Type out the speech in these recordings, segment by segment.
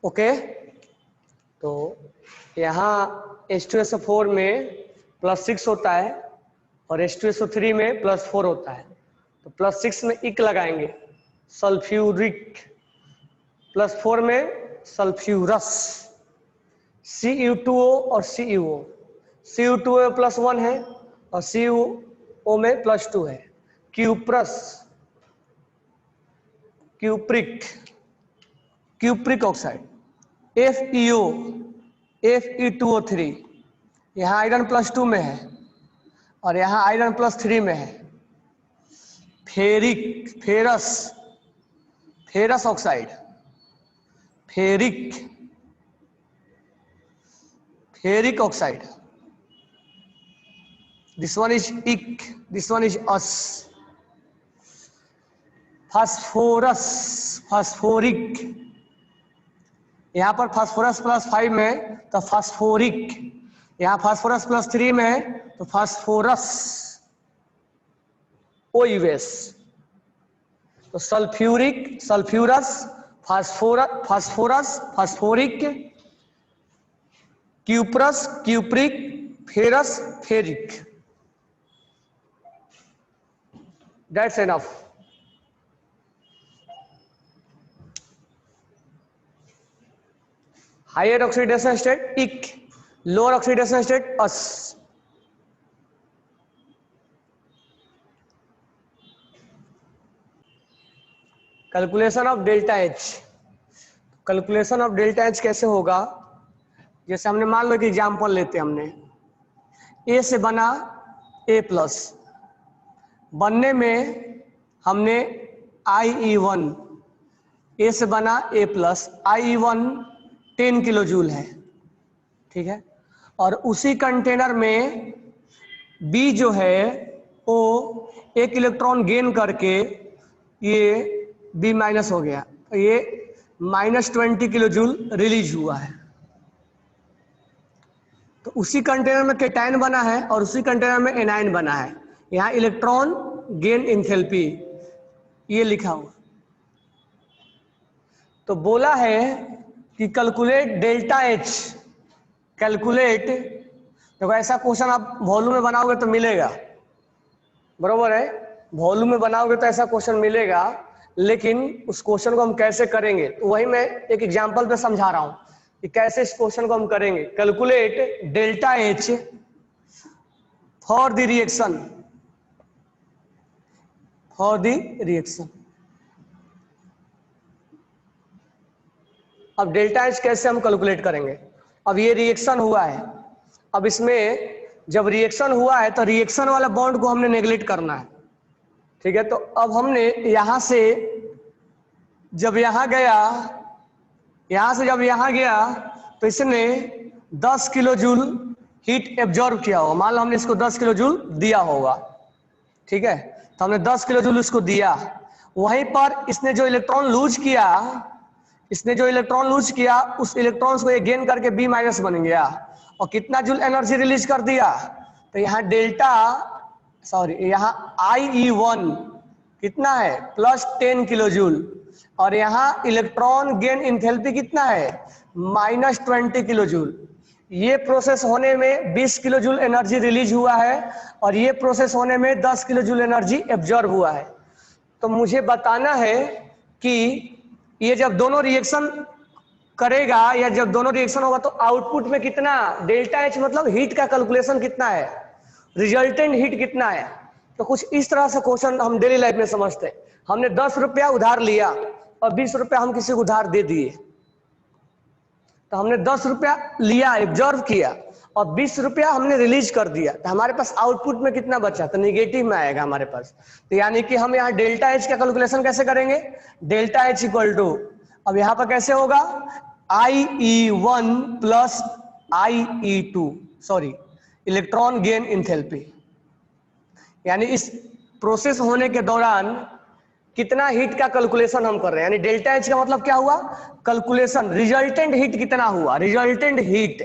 Okay, तो यहाँ H2SO4 में +6 होता है और H2SO3 में +4 होता है। तो +6 में इक लगाएंगे सल्फ्यूरिक, +4 में सल्फ्यूरस, Cu2O और Cu, Cu2O में +1 है और Cu में +2 है। Cuprous, cupric, cupric oxide, FeO, Fe2O3, यहाँ आयरन +2 में है और यहाँ आयरन +3 में है। Ferric, ferrous, ferrous oxide, ferric, ferric oxide, this one is ic, this one is ous. Phosphorus, phosphoric, यहाँ पर फास्फोरस +5 में तो फास्फोरिक, यहाँ फास्फोरस +3 में है तो फास्फोरस, OUS। तो sulphuric, sulphurous, phosphorus, phosphoric, cuprous, cupric, ferrous, ferric. That's enough. Higher oxidation state ic, lower oxidation state ous. Calculation of delta H, calculation of delta H कैसे होगा? जैसे हमने मान लो कि एग्जाम्पल लेते हैं, हमने A से बना A+, बनने में हमने IE1, A से बना A+, IE1 10 किलो जूल है, ठीक है। और उसी कंटेनर में B जो है वो एक इलेक्ट्रॉन गेन करके ये B- हो गया, तो ये -20 किलो जूल रिलीज हुआ है। तो उसी कंटेनर में केटायन बना है और उसी कंटेनर में एनायन बना है। यहाँ इलेक्ट्रॉन गेन एंथैल्पी ये लिखा हुआ। तो बोला है कि कैलकुलेट डेल्टा H, कैलकुलेट। देखो ऐसा क्वेश्चन आप वॉल्यूम में बनाओगे तो मिलेगा, बरोबर है, वॉल्यूम में बनाओगे तो ऐसा क्वेश्चन मिलेगा, लेकिन उस क्वेश्चन को हम कैसे करेंगे तो वही मैं एक एग्जांपल पे समझा रहा हूं कि कैसे इस क्वेश्चन को हम करेंगे। Calculate delta H for the reaction, for the reaction. अब डेल्टा H कैसे हम कैलकुलेट करेंगे? अब ये रिएक्शन हुआ है, अब इसमें जब रिएक्शन हुआ है तो रिएक्शन वाला बॉन्ड को हमने नेगलेक्ट करना है, ठीक है। तो अब हमने यहां से जब यहां गया, यहां से जब यहां गया तो इसने 10 किलो जूल हीट एब्जॉर्ब किया होगा। मान लो हमने इसको 10 किलो जूल दिया होगा, ठीक है। तो हमने 10 किलो जूल इसको दिया, वहीं पर इसने जो इलेक्ट्रॉन लूज किया, इसने जो इलेक्ट्रॉन लूज किया उस इलेक्ट्रॉन्स को ये गेन करके B- बन गया और कितना जूल एनर्जी रिलीज कर दिया। तो यहाँ यहाँ IE1 कितना है? +10 किलो जूल, और यहाँ इलेक्ट्रॉन गेन एंथैल्पी कितना है? -20 किलो जूल। ये प्रोसेस होने में 20 किलो जूल एनर्जी रिलीज हुआ है और ये प्रोसेस होने में 10 किलो जूल एनर्जी एब्जॉर्ब हुआ है। तो मुझे बताना है कि ये जब दोनों रिएक्शन करेगा या जब दोनों रिएक्शन होगा तो आउटपुट में कितना डेल्टा H मतलब हीट का कैलकुलेशन कितना है, रिजल्टेंट हीट कितना है। तो कुछ इस तरह से क्वेश्चन हम डेली लाइफ में समझते हैं। हमने 10 रुपया उधार लिया और 20 रुपया हम किसी को उधार दे दिए, तो हमने 10 रुपया लिया एब्जॉर्व किया और 20 रुपया हमने रिलीज कर दिया, तो हमारे पास आउटपुट में कितना बचा? तो निगेटिव में आएगा हमारे पास। तो यानी कि हम यहाँ डेल्टा H का कैलकुलेशन कैसे करेंगे? डेल्टा H इक्वल टू, अब यहाँ पर कैसे होगा? IE1 plus IE2, sorry electron gain enthalpy, यानी इस प्रोसेस होने के दौरान कितना हीट का कैलकुलेशन हम कर रहे हैं। यानी डेल्टा H का मतलब क्या हुआ? कैलकुलेशन, रिजल्टेंट हीट कितना हुआ, रिजल्टेंट हीट।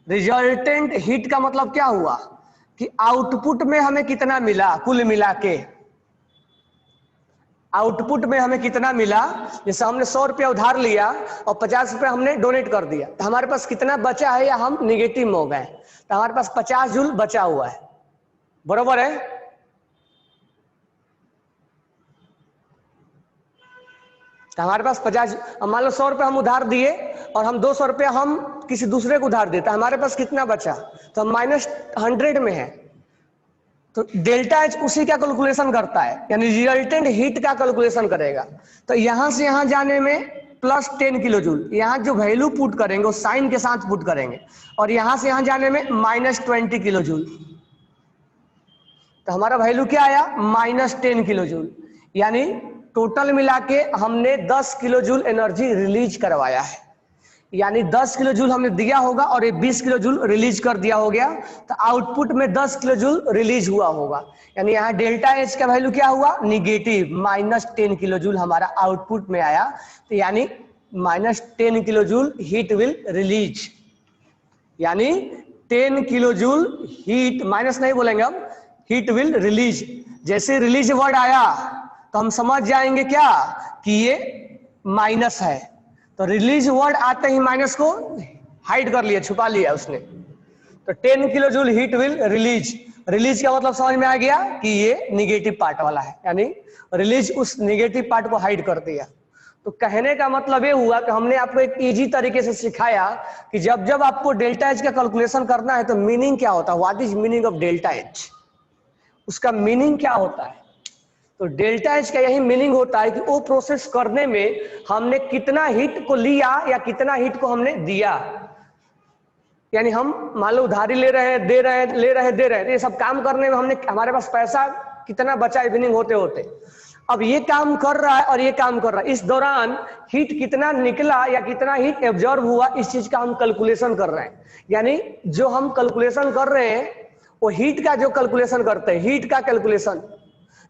रिजल्टेंट हीट का मतलब क्या हुआ कि आउटपुट में हमें कितना मिला कुल मिला के। आउटपुट में हमें कितना मिला, जैसे हमने 100 रुपया उधार लिया और 50 रुपया हमने डोनेट कर दिया, तो हमारे पास कितना बचा है या हम निगेटिव में हो गए, तो हमारे पास 50 जूल बचा हुआ है, बरोबर है। तो हमारे पास 50, मान लो 100 रुपया हम उधार दिए और हम 200 रुपया हम किसी दूसरे को उधार देता, हमारे पास कितना बचा, तो हम -100 में है। तो डेल्टा एच उसी का कैलकुलेशन करता है, यानी रिजल्टेंट हीट का कैलकुलेशन करेगा। तो यहां से यहां जाने में +10 किलो जूल, यहाँ जो वैल्यू पुट करेंगे वो साइन के साथ पुट करेंगे, और यहां से यहां जाने में -20 किलो जूल। तो हमारा वैल्यू क्या आया, -10 किलो जूल, यानी टोटल मिला के हमने 10 किलो जूल एनर्जी रिलीज करवाया है। यानी 10 किलो जूल हमने दिया होगा और ये 20 किलो जूल रिलीज कर दिया हो गया, तो आउटपुट में 10 किलो जूल रिलीज हुआ होगा। यानी यहाँ डेल्टा एच का वैल्यू क्या हुआ, निगेटिव, -10 किलो जूल हमारा आउटपुट में आया। तो यानी -10 kilo joule heat will release, यानी 10 किलो जूल हीट, माइनस नहीं बोलेंगे हम, हीट विल रिलीज। जैसे रिलीज वर्ड आया तो हम समझ जाएंगे क्या कि ये माइनस है, तो रिलीज वर्ड आते ही माइनस को हाइड कर लिया, छुपा लिया उसने। तो 10 kilo joule heat will release, release का मतलब समझ में आ गया कि ये निगेटिव पार्ट वाला है, यानी रिलीज उस निगेटिव पार्ट को हाइड कर दिया। तो कहने का मतलब ये हुआ कि हमने आपको एक इजी तरीके से सिखाया कि जब जब आपको डेल्टा एच का कैलकुलेशन करना है तो मीनिंग क्या होता है, what is meaning of delta H, उसका मीनिंग क्या होता है। तो डेल्टा एच का यही मीनिंग होता है कि वो प्रोसेस करने में हमने कितना हीट को लिया या कितना हीट को हमने दिया। यानी हम मान लो उधारी ले रहे हैं, दे रहे हैं, ले रहे हैं, दे रहे हैं, ये सब काम करने में हमने, हमारे पास पैसा कितना बचा इवनिंग होते होते, अब ये काम कर रहा है और ये काम कर रहा है, इस दौरान हीट कितना निकला या कितना हीट एब्जॉर्ब हुआ, इस चीज का हम कैलकुलेशन कर रहे हैं। यानी जो हम कैलकुलेशन कर रहे हैं वो हीट का जो कैलकुलेशन करते हैं, हीट का कैलकुलेशन,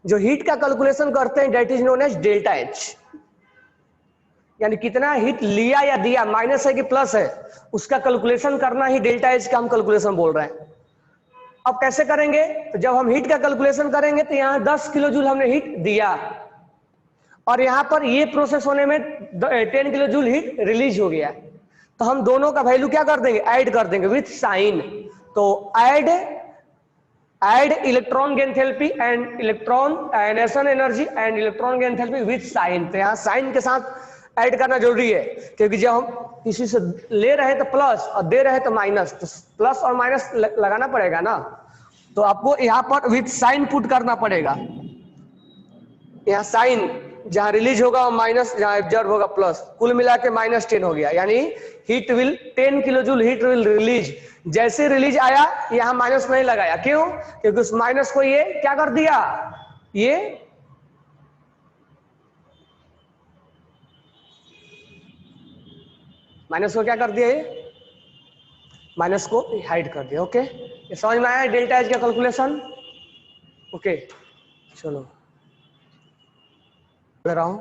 जो हीट का कैलकुलेशन करते हैं that is known as delta H. यानी कितना हीट लिया या दिया, माइनस है कि प्लस है, उसका कैलकुलेशन करना ही डेल्टा एच का हम कैलकुलेशन बोल रहे हैं। अब कैसे करेंगे, तो जब हम हीट का कैलकुलेशन करेंगे तो यहाँ 10 किलो जूल हमने हीट दिया और यहाँ पर ये प्रोसेस होने में 10 किलो जूल हीट रिलीज हो गया, तो हम दोनों का वैल्यू क्या कर देंगे, ऐड कर देंगे विथ साइन। तो add electron gain enthalpy and electron ionisation energy and electron gain enthalpy with sign. तो यहाँ साइन के साथ ऐड करना जरूरी है, क्योंकि जब हम किसी से ले रहे हैं तो प्लस और दे रहे हैं तो माइनस, तो प्लस और माइनस लगाना पड़ेगा ना, तो आपको यहाँ पर विथ साइन पुट करना पड़ेगा। यहाँ साइन जहां रिलीज होगा माइनस, जहां एब्जॉर्ब होगा प्लस, कुल मिला के -10 हो गया। यानी heat will 10 kilo joule heat will release, जैसे रिलीज आया यहाँ माइनस नहीं लगाया, क्यों, क्योंकि उस माइनस को ये क्या कर दिया, ये माइनस को क्या कर दिया, ये माइनस को हाइड कर दिया। ओके, ये समझ में आया डेल्टा एच का कैलकुलेशन। ओके चलो रहा हूं,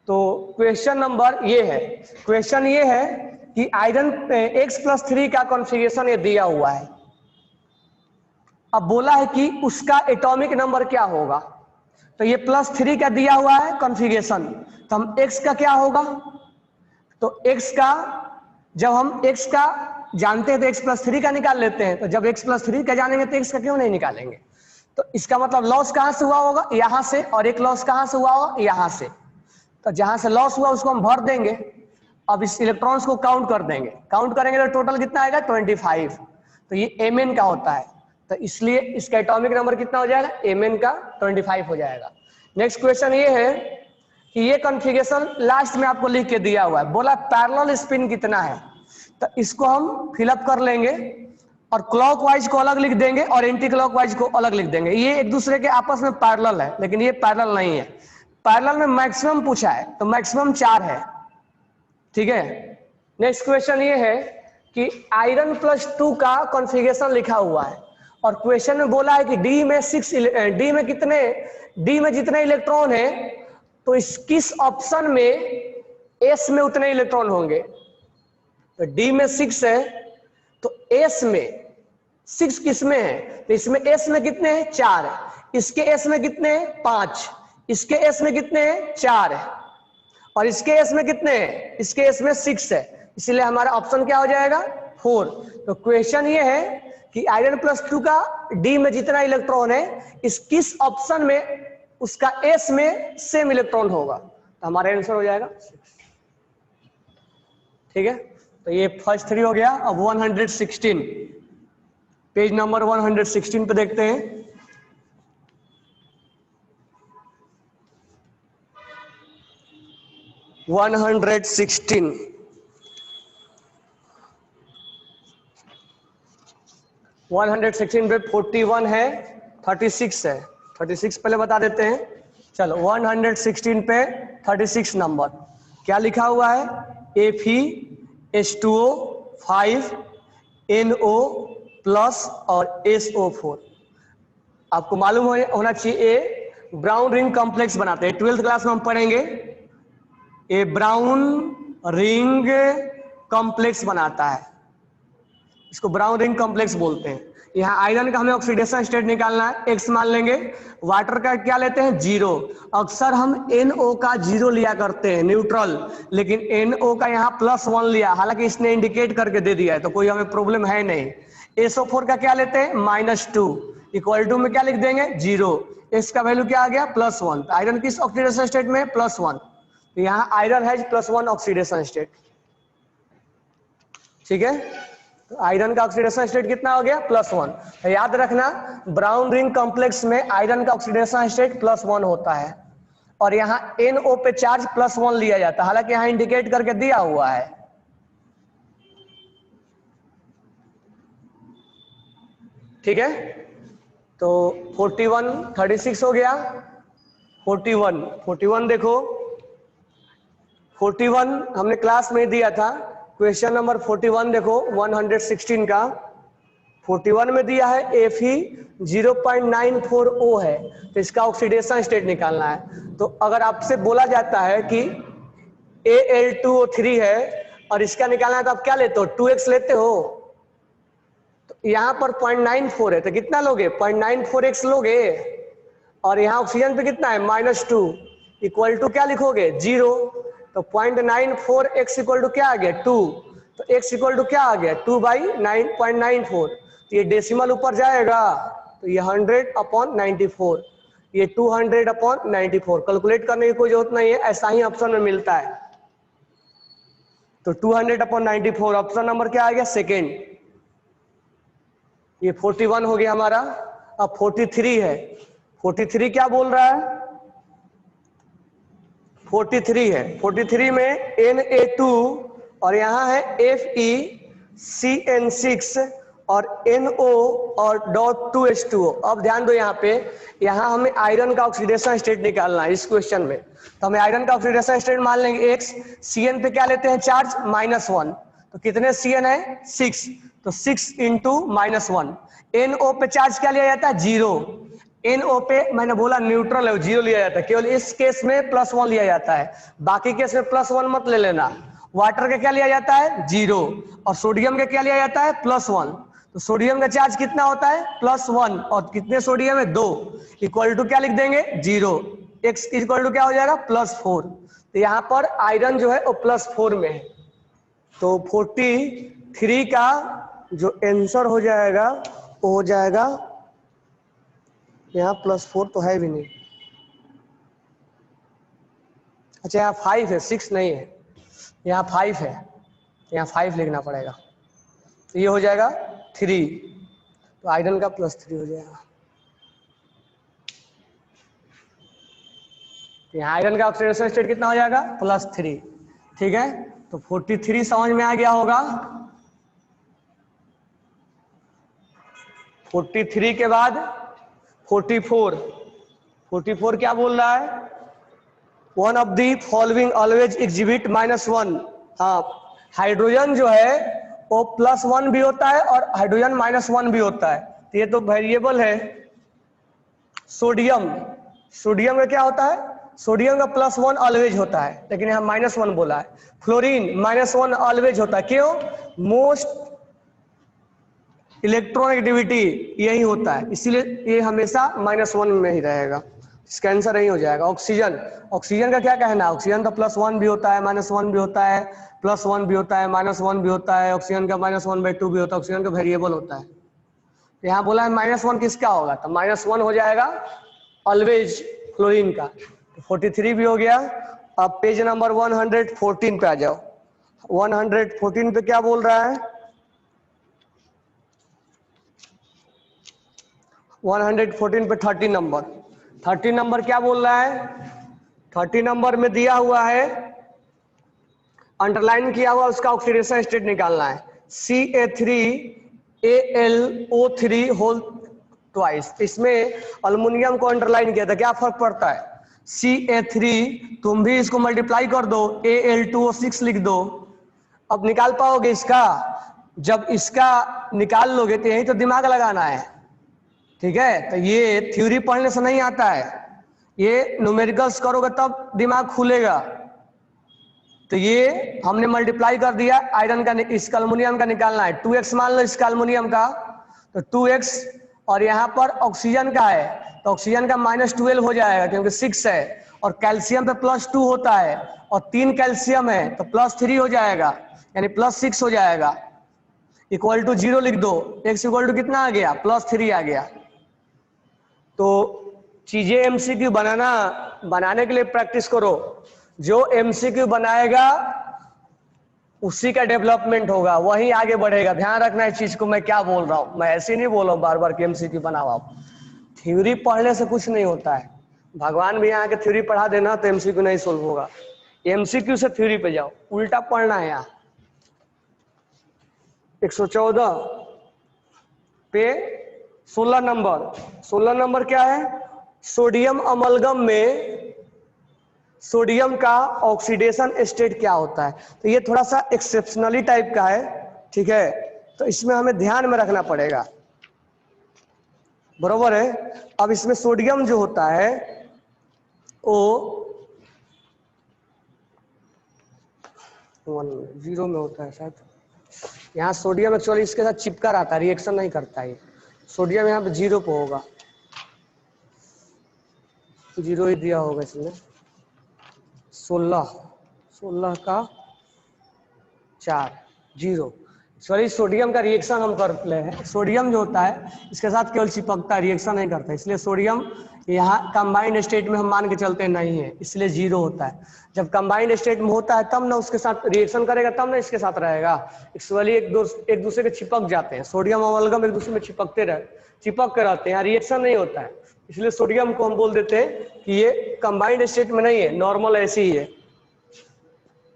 तो क्वेश्चन नंबर ये है, क्वेश्चन ये है कि आयरन X+3 का कॉन्फ़िगरेशन ये दिया हुआ है। अब बोला है कि उसका एटॉमिक नंबर क्या होगा, तो ये +3 का दिया हुआ है कॉन्फ़िगरेशन, तो हम X का क्या होगा, तो X का जब हम X का जानते हैं तो X+3 का निकाल लेते हैं, तो जब X+3 का जानेंगे तो X का क्यों नहीं निकालेंगे। तो इसका मतलब लॉस कहां से हुआ होगा, यहां से, और एक लॉस कहां से हुआ होगा, यहां से। तो जहां से लॉस हुआ उसको हम भर देंगे, अब इस इलेक्ट्रॉन्स को काउंट कर देंगे, काउंट करेंगे तो टोटल कितना आएगा 25। तो ये Mn का होता है, तो इसलिए इसका एटॉमिक नंबर कितना हो जाएगा, Mn का 25 हो जाएगा। नेक्स्ट क्वेश्चन ये है कि ये कॉन्फ़िगरेशन लास्ट में आपको लिख के दिया हुआ है, बोला पैरेलल स्पिन कितना है, तो इसको हम फिलअप कर लेंगे और क्लॉकवाइज को अलग लिख देंगे और एंटी क्लॉकवाइज को अलग लिख देंगे। ये एक दूसरे के आपस में पैरेलल है, लेकिन ये पैरेलल नहीं है। पैरेलल में मैक्सिमम पूछा है तो मैक्सिमम 4 है, ठीक है। नेक्स्ट क्वेश्चन ये है कि आयरन +2 का कॉन्फ़िगरेशन लिखा हुआ है और क्वेश्चन में बोला है कि डी में जितने इलेक्ट्रॉन है तो इस किस ऑप्शन में एस में उतने इलेक्ट्रॉन होंगे। तो डी में 6 है तो एस में 6 किस में है, तो इसमें एस में कितने हैं 4, इसके एस में कितने हैं 5, इसके एस में कितने हैं? 4 है, और इसके एस में कितने हैं? इसके एस में 6 है, इसलिए हमारा ऑप्शन क्या हो जाएगा? 4। तो क्वेश्चन ये है कि आयरन +2 का डी में जितना इलेक्ट्रॉन है, इस किस ऑप्शन में उसका एस में सेम इलेक्ट्रॉन होगा, तो हमारा आंसर हो जाएगा 6। ठीक है, तो ये फर्स्ट 3 हो गया। अब 116, पेज नंबर 116 पे देखते हैं। वन 116 पे 41 है, 36 है। 36 पहले बता देते हैं। चलो 116 पे 36 नंबर क्या लिखा हुआ है? Fe2O 5 NO प्लस और SO4। आपको मालूम होना चाहिए ब्राउन रिंग कॉम्प्लेक्स बनाते हैं, 12th क्लास में हम पढ़ेंगे। ये ब्राउन रिंग कॉम्प्लेक्स बनाता है, इसको ब्राउन रिंग कॉम्प्लेक्स बोलते हैं। यहाँ आयरन का हमें ऑक्सीडेशन स्टेट निकालना है, एक्स मान लेंगे। वाटर का क्या लेते हैं? 0। अक्सर हम NO का 0 लिया करते हैं, न्यूट्रल, लेकिन NO का यहाँ +1 लिया, हालांकि इसने इंडिकेट करके दे दिया है तो कोई हमें प्रॉब्लम है नहीं। SO4 का क्या लेते हैं? -2 इक्वल टू में क्या लिख देंगे? 0। एक्स का वैल्यू क्या आ गया? +1। आयरन किस ऑक्सीडेशन स्टेट में? +1। तो यहाँ आयरन है +1 ऑक्सीडेशन स्टेट। ठीक है, तो आयरन का ऑक्सीडेशन स्टेट कितना हो गया? +1। तो याद रखना ब्राउन रिंग कॉम्प्लेक्स में आयरन का ऑक्सीडेशन स्टेट +1 होता है, और यहाँ NO पे चार्ज +1 लिया जाता है, हालांकि यहाँ इंडिकेट करके दिया हुआ है। ठीक है, तो 41 36 हो गया। 41 देखो, 41 हमने क्लास में दिया था। क्वेश्चन नंबर 41 देखो 116 का 41 में दिया है Fe 0.94O है, तो इसका ऑक्सीडेशन स्टेट निकालना है। तो अगर आपसे बोला जाता है कि Al2O3 है और इसका निकालना है, तो आप क्या लेते हो? 2x लेते हो। तो यहाँ पर 0.94 है, तो कितना लोगे? 0.94x लोगे, और यहाँ ऑक्सीजन पे कितना है? -2 इक्वल टू क्या लिखोगे? 0। तो 0.94x इक्वल टू क्या आ गया? 2। तो x इक्वल टू क्या आ गया? 2/9.94। तो ये डेसिमल ऊपर जाएगा, तो ये 100/94, ये 200/94। कैलकुलेट करने की कोई जरूरत नहीं है, ऐसा ही ऑप्शन में मिलता है। तो 200/94 ऑप्शन नंबर क्या आ गया? सेकेंड। ये 41 हो गया हमारा। अब 43 है। 43 क्या बोल रहा है? 43 है। 43 में Na2 और यहाँ है FeCN6 और NO और .2H2O। अब ध्यान दो यहाँ पे, यहाँ हमें आयरन का ऑक्सीडेशन स्टेट निकालना है इस क्वेश्चन में। तो हमें आयरन का ऑक्सीडेशन स्टेट मान लेंगे x। Cn पे क्या लेते हैं? चार्ज -1। तो कितने Cn है? 6। तो 6 × -1। NO पे चार्ज क्या लिया जाता है? 0। NO पे मैंने बोला न्यूट्रल है, 0 लिया जाता है, केवल इस केस में +1 लिया जाता है, बाकी केस में +1 मत ले लेना। वाटर का क्या लिया जाता है? 0। और सोडियम का क्या लिया जाता है? +1। तो सोडियम का चार्ज कितना होता है? +1। और कितने सोडियम है? 2 इक्वल टू क्या लिख देंगे? 0। x इक्वल टू क्या हो जाएगा? +4। तो यहाँ पर आयरन जो है वो +4 में है। तो 43 का जो आंसर हो जाएगा वो हो जाएगा, यहाँ +4 तो है भी नहीं। अच्छा यहाँ 5 है, 6 नहीं है, यहाँ 5 है, यहाँ 5 लिखना पड़ेगा। तो ये हो जाएगा 3, तो आयरन का +3 हो जाएगा। यहाँ आयरन का ऑक्सीडेशन स्टेट कितना हो जाएगा? +3। ठीक है, तो 43 समझ में आ गया होगा। 43 के बाद 44 क्या बोल रहा है? One of the following always exhibit -1। हाँ, हाइड्रोजन जो है वो +1 भी होता है और हाइड्रोजन -1 भी होता है, तो ये तो वेरिएबल है। सोडियम का क्या होता है? सोडियम का +1 ऑलवेज होता है, लेकिन यहाँ -1 बोला है। फ्लोरीन -1 ऑलवेज होता है, क्यों? मोस्ट इलेक्ट्रॉन एक्टिविटी यही होता है, इसीलिए ये हमेशा -1 में ही रहेगा। इसका आंसर नहीं हो जाएगा। ऑक्सीजन, ऑक्सीजन का क्या कहना है? ऑक्सीजन तो +1 भी होता है, -1 भी होता है, +1 भी होता है, -1 भी होता है, ऑक्सीजन का -1/2 भी होता है, ऑक्सीजन का वेरिएबल होता है। यहाँ बोला है -1 किसका होगा, तो -1 हो जाएगा ऑलवेज क्लोरीन का। 43 भी हो गया। अब पेज नंबर 114 पे आ जाओ। 114 पे क्या बोल रहा है? 114 पे 30 नंबर, 30 नंबर क्या बोल रहा है? 30 नंबर में दिया हुआ है, अंडरलाइन किया हुआ, उसका ऑक्सीडेशन स्टेट निकालना है। CA3AlO3 whole twice. इसमें अल्युमिनियम को अंडरलाइन किया था, क्या फर्क पड़ता है? CA3 तुम भी इसको मल्टीप्लाई कर दो, Al2O6 लिख दो। अब निकाल पाओगे इसका? जब इसका निकाल लोगे तो यही तो दिमाग लगाना है, ठीक है? तो ये थ्योरी पढ़ने से नहीं आता है, ये न्यूमेरिकल्स करोगे तब दिमाग खुलेगा। तो ये हमने मल्टीप्लाई कर दिया, आयरन का, इसका अल्युमिनियम का निकालना है। 2x मान लो इसका अल्युमिनियम का, तो 2x, और यहाँ पर ऑक्सीजन का है तो ऑक्सीजन का -12 हो जाएगा क्योंकि 6 है, और कैल्शियम पे +2 होता है और 3 कैल्शियम है तो +3 हो जाएगा, यानी +6 हो जाएगा। इक्वल टू 0 लिख दो, x इक्वल टू कितना आ गया? +3 आ गया। तो चीजें MCQ बनाने के लिए प्रैक्टिस करो। जो MCQ बनाएगा उसी का डेवलपमेंट होगा, वही आगे बढ़ेगा। ध्यान रखना इस चीज को, मैं क्या बोल रहा हूं, मैं ऐसे नहीं बोल रहा हूं बार बार कि MCQ बनाओ आप। थ्योरी पढ़ने से कुछ नहीं होता है। भगवान भी यहाँ के थ्योरी पढ़ा देना तो MCQ नहीं सोल्व होगा। MCQ से थ्योरी पे जाओ, उल्टा पढ़ना है। यहाँ 114 पे 16 नंबर, 16 नंबर क्या है? सोडियम अमलगम में सोडियम का ऑक्सीडेशन स्टेट क्या होता है? तो ये थोड़ा सा एक्सेप्शनली टाइप का है, ठीक है? तो इसमें हमें ध्यान में रखना पड़ेगा, बरोबर है? अब इसमें सोडियम जो होता है वो 0 में होता है शायद। यहाँ सोडियम एक्चुअली इसके साथ चिपका रहता है, रिएक्शन नहीं करता है। सोडियम यहाँ पे 0 पे होगा, 0 ही दिया होगा इसमें। 16 का 4 0। सॉरी, सोडियम का रिएक्शन हम कर ले हैं। सोडियम जो होता है इसके साथ केवल चिपकता है, रिएक्शन नहीं करता, इसलिए सोडियम यहाँ कंबाइंड स्टेट में हम मान के चलते नहीं है, इसलिए 0 होता है। जब कंबाइंड स्टेट में होता है तब ना उसके साथ रिएक्शन करेगा, तब ना इसके साथ रहेगा। एक्चुअली एक दूसरे के चिपक जाते हैं, सोडियम अमलगम एक दूसरे में चिपक के रहते हैं, रिएक्शन नहीं होता है। इसलिए सोडियम को हम बोल देते हैं कि ये कंबाइंड स्टेट में नहीं है, नॉर्मल ऐसे ही है।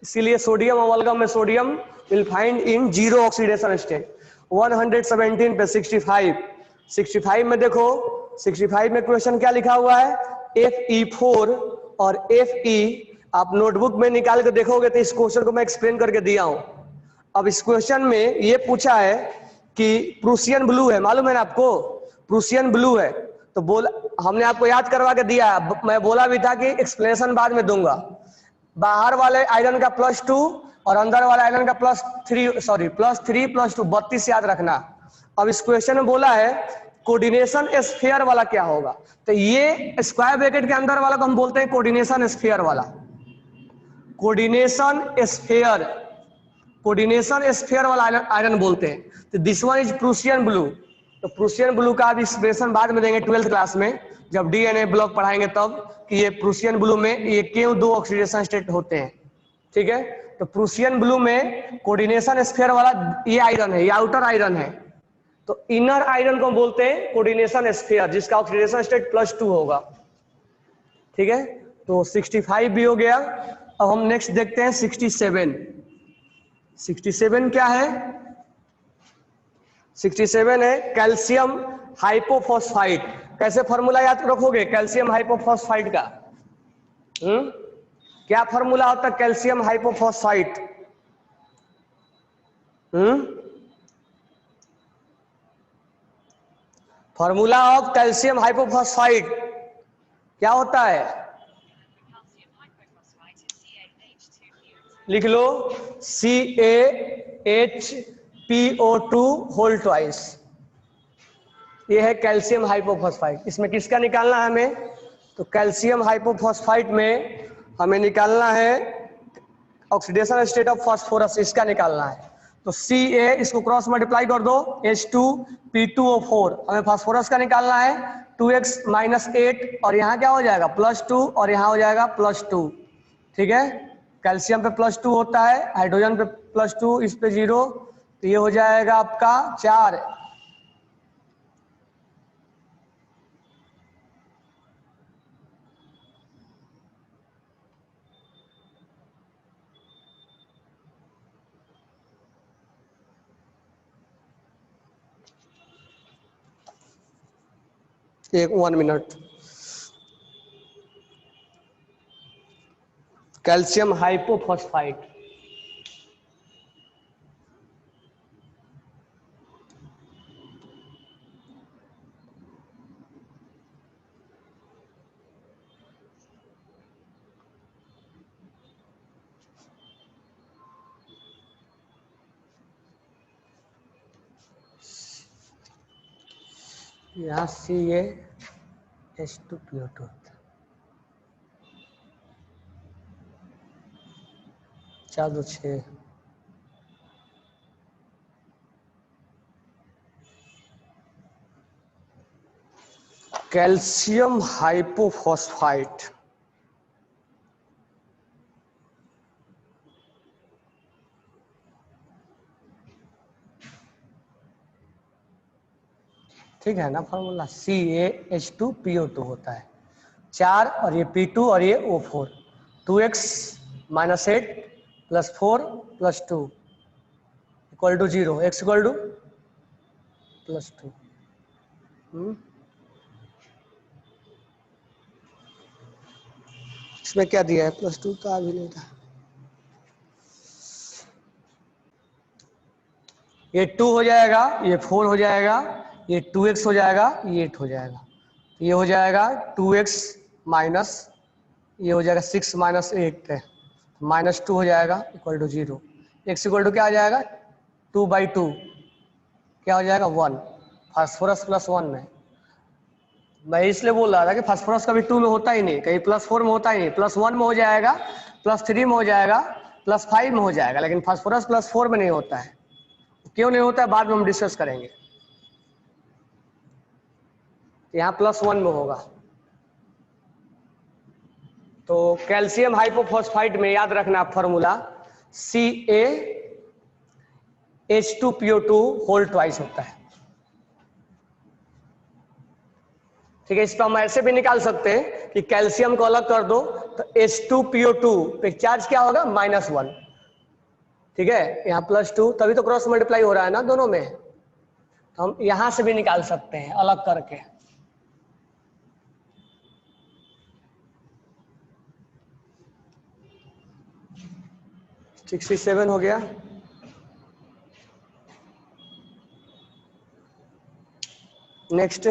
इसीलिए सोडियम अमलगम में sodium will find in 0 oxidation state. 117 पे 65 में देखो, 65 में क्वेश्चन क्या लिखा हुआ है? Fe4 और Fe। आप नोटबुक में निकाल के देखोगे तो इस क्वेश्चन को मैं एक्सप्लेन करके दिया हूं। अब इस क्वेश्चन में ये पूछा है कि प्रूसियन ब्लू है, मालूम है ना आपको? प्रूसियन ब्लू है तो हमने आपको याद करवा के दिया। मैं बोला भी था कि एक्सप्लेनेशन बाद में दूंगा। बाहर वाले आयरन का +2 और अंदर वाले आयरन का +3 +2 32 याद रखना। अब इस क्वेश्चन में बोला है कोऑर्डिनेशन स्फीयर वाला क्या होगा? तो ये स्क्वायर ब्रैकेट के अंदर वाला को हम बोलते हैं कोऑर्डिनेशन स्फीयर वाला। कोऑर्डिनेशन स्फीयर वाला आयरन बोलते हैं। तो this one is Prussian blue. तो प्रूसियन ब्लू का आप एक्सप्रेशन बाद में देंगे 12th क्लास में, जब DNA ब्लॉक पढ़ाएंगे तब, कि ये प्रूसियन ब्लू में ये क्यों 2 ऑक्सीडेशन स्टेट होते हैं, ठीक है? तो प्रूसियन ब्लू में कोऑर्डिनेशन स्फीयर वाला ये आयरन है, ये आउटर आयरन है। तो इनर आयरन को बोलते हैं कोऑर्डिनेशन स्फीयर, जिसका ऑक्सीडेशन स्टेट +2 होगा, ठीक है? तो 65 भी हो गया। अब हम नेक्स्ट देखते हैं 67। 67 क्या है? 67 है कैल्शियम हाइपोफॉस्फाइड। कैसे फॉर्मूला याद रखोगे कैल्शियम हाइपोफॉस्फाइड का? क्या फॉर्मूला होता है कैल्शियम हाइपोफॉस्फाइड? फॉर्मूला ऑफ कैल्शियम हाइपोफॉस्फाइड क्या होता है? लिख लो, CaHPO2 होल ट्वाइस। ये है कैल्शियम हाइपोफॉस्फाइड। इसमें किसका निकालना है हमें? तो कैल्शियम हाइपोफॉस्फाइट में हमें निकालना है ऑक्सीडेशन स्टेट ऑफ फास्फोरस, इसका निकालना है। तो Ca इसको क्रॉस मल्टीप्लाई कर दो, H2P2O4, हमें फास्फोरस का निकालना है 2x - 8, और यहाँ क्या हो जाएगा +2, और यहाँ हो जाएगा +2। ठीक है, कैल्शियम पे +2 होता है, हाइड्रोजन पे +2, इस पे 0, तो ये हो जाएगा आपका 4। एक 1 मिनट। कैल्शियम हाइपोफॉस्फाइट, यहाँ CaH2PO2 होता है। 4 2 6, कैल्शियम हाइपोफॉस्फाइट ठीक है ना, फॉर्मूला CaH2PO2 होता है 4, और ये P2 और ये O4, 2x - 8 + 4 + 2 = 0, x = +2। इसमें क्या दिया है, +2 तो आ भी नहीं था। ये 2 हो जाएगा, ये 4 हो जाएगा, ये 2x हो जाएगा, ये 8 हो जाएगा, ये हो जाएगा 2x माइनस, ये हो जाएगा 6 - 8 है, -2 हो जाएगा = 0। x = क्या आ जाएगा 2/2, क्या हो जाएगा 1। फास्फोरस +1 है, मैं इसलिए बोल रहा था कि फास्फोरस कभी 2 में होता ही नहीं, कहीं +4 में होता ही नहीं, +1 में हो जाएगा, +3 में हो जाएगा, +5 में हो जाएगा, लेकिन फास्फोरस +4 में नहीं होता है। क्यों नहीं होता है बाद में हम डिस्कस करेंगे। यहाँ +1 में होगा। तो कैल्शियम हाइपोफॉस्फाइट में याद रखना फॉर्मूला CaH2PO2 होल ट्वाइस होता है। ठीक है, इस पर हम ऐसे भी निकाल सकते हैं कि कैल्शियम को अलग कर दो तो H2PO2 पे चार्ज क्या होगा -1। ठीक है, यहाँ +2, तभी तो क्रॉस मल्टीप्लाई हो रहा है ना दोनों में, तो हम यहां से भी निकाल सकते हैं अलग करके। तो 67 हो गया। नेक्स्ट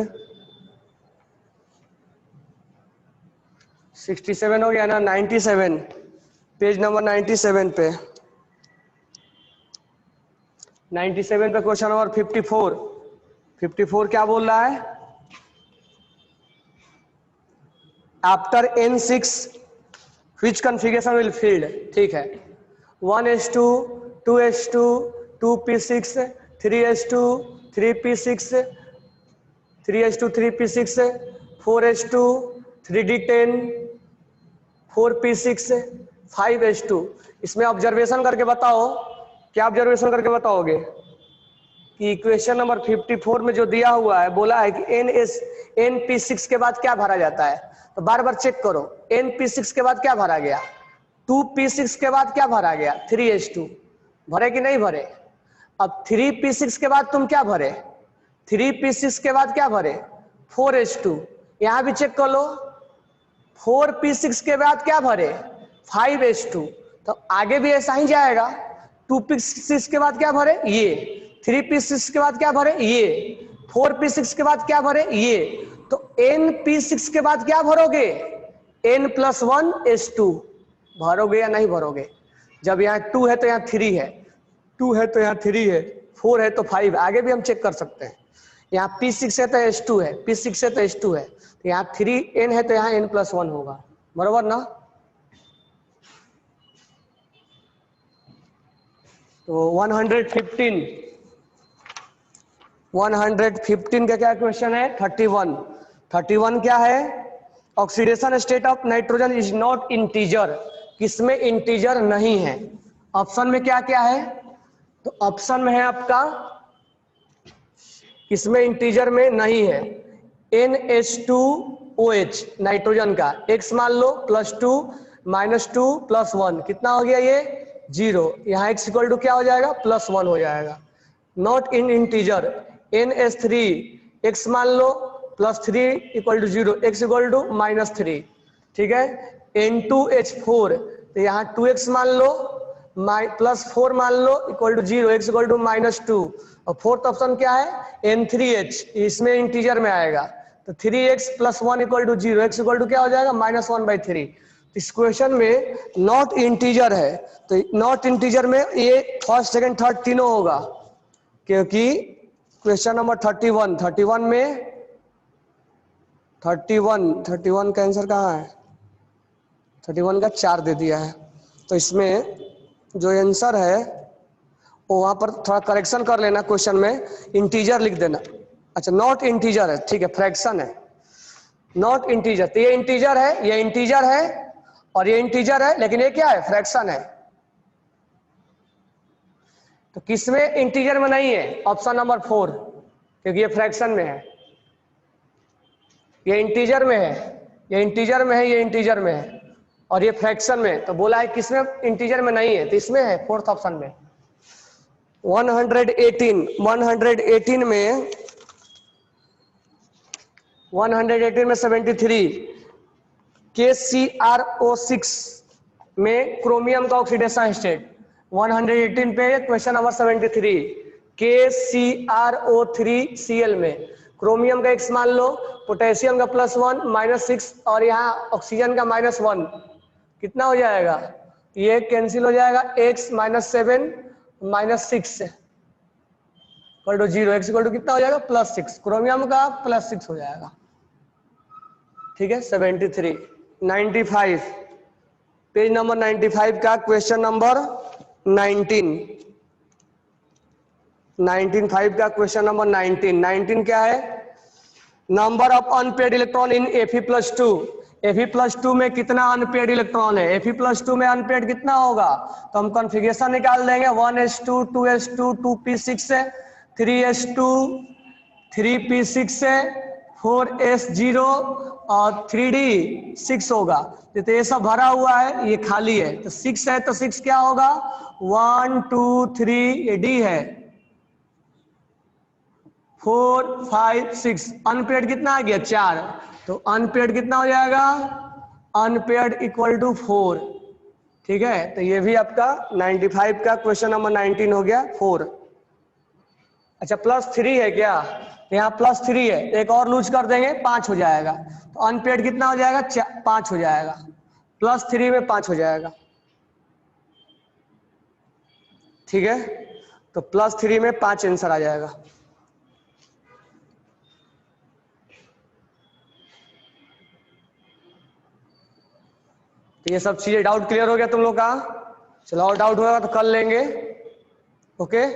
67 हो गया ना। 97, पेज नंबर 97 पे, 97 पे क्वेश्चन नंबर 54 क्या बोल रहा है, after N6 which configuration will field। ठीक है, 1s2 2s2 2p6 3s2 3p6 3s2 3p6 4s2 3d10 4p6 5s2। इसमें ऑब्जर्वेशन करके बताओ, क्या ऑब्जर्वेशन करके बताओगे कि इक्वेशन नंबर 54 में जो दिया हुआ है, बोला है कि np6 के बाद क्या भरा जाता है, तो बार बार चेक करो np6 के बाद क्या भरा गया, 2p6 के बाद क्या भरा गया 3s2, भरे कि नहीं भरे। अब 3p6 के बाद तुम क्या भरे, 3p6 के बाद क्या भरे 4s2, यहां भी चेक कर लो 4p6 के बाद क्या भरे 5s2, तो आगे भी ऐसा ही जाएगा। 2p6 के बाद क्या भरे ये, 3p6 के बाद क्या भरे ये, 4p6 के बाद क्या भरे ये, तो np6 के बाद क्या भरोगे n+1 s2 भरोगे या नहीं भरोगे। जब यहाँ 2 है तो यहाँ 3 है, 2 है तो यहाँ 3 है, 4 है तो 5, आगे भी हम चेक कर सकते हैं। यहाँ P6 है तो H2 है, P6 है तो H2 है, तो यहाँ 3n है तो यहाँ n+1 होगा, बरोबर ना। तो 115 का क्या क्वेश्चन है, 31 क्या है, oxidation state of nitrogen is not integer, किसमें इंटीजर नहीं है। ऑप्शन में क्या क्या है, तो ऑप्शन में है आपका, किसमें इंटीजर में नहीं है, NH2OH नाइट्रोजन का x मान लो +2 -2 +1 कितना हो गया ये 0, यहाँ x इक्वल टू क्या हो जाएगा +1 हो जाएगा। Not in integer NH3 x मान लो +3 = 0, x इक्वल टू -3, ठीक है। N2H4 तो यहाँ 2x मान लो +4 मान लो = 0, x इक्वल टू -2, और फोर्थ ऑप्शन क्या है N3H, इसमें इंटीजर में आएगा, तो 3x + 1 = 0, x इक्वल टू क्या हो जाएगा -1/3। इस क्वेश्चन में नॉट इंटीजर है, तो नॉट इंटीजर में ये फर्स्ट सेकंड थर्ड तीनों होगा, क्योंकि क्वेश्चन नंबर 31 में 31 का आंसर कहाँ है, 31 का 4 दे दिया है, तो इसमें जो आंसर है वो वहां पर थोड़ा करेक्शन कर लेना, क्वेश्चन में इंटीजर लिख देना। अच्छा नॉट इंटीजर है, ठीक है, फ्रैक्शन है, नॉट इंटीजर, तो ये इंटीजर है, ये इंटीजर है और ये इंटीजर है, लेकिन ये क्या है फ्रैक्शन है, तो किसमें इंटीजर में नहीं है, ऑप्शन नंबर 4, क्योंकि ये फ्रैक्शन में है, ये इंटीजर में है, ये इंटीजर में है, ये इंटीजर में है, और ये फ्रैक्शन में, तो बोला है किसमें इंटीजर में नहीं है, तो इसमें है फोर्थ ऑप्शन में। 118 में 73 KCrO6 में क्रोमियम का ऑक्सीडेशन स्टेट, 118 पे क्वेश्चन नंबर 73 KCrO3Cl में क्रोमियम का x मान लो, पोटेशियम का +1 -6 और यहाँ ऑक्सीजन का -1, कितना हो जाएगा, ये कैंसिल हो जाएगा, x -7 -6 = 0, x = कितना हो जाएगा +6, क्रोमियम का +6 हो जाएगा, ठीक है। 73 95 पेज नंबर 95 का क्वेश्चन नंबर 19 का क्वेश्चन नंबर 19 क्या है, number of unpaired electron in Fe+2, Fe+2 में कितना अनपेड इलेक्ट्रॉन है, Fe+2 में अनपेड कितना होगा, तो हम कॉन्फ़िगरेशन निकाल देंगे, 1s2 2s2 2p6 है, 3s2 3p6 है, 4s0 और 3d6 होगा, तो ये सब भरा हुआ है, ये खाली है, तो 6 है तो 6 क्या होगा 1 2 3, ये d है 4 5 6, अनपेड कितना आ गया 4, तो अनपेड कितना हो जाएगा, अनपेड = 4, ठीक है। तो ये भी आपका 95 का क्वेश्चन नंबर 19 हो गया 4। अच्छा +3 है क्या, यहाँ +3 है, एक और लूज कर देंगे 5 हो जाएगा, तो अनपेड कितना हो जाएगा 5 हो जाएगा, +3 में 5 हो जाएगा, ठीक है, तो +3 में 5 आंसर आ जाएगा। तो ये सब चीजें डाउट क्लियर हो गया तुम लोग का, चलो और डाउट होगा तो कर लेंगे, ओके।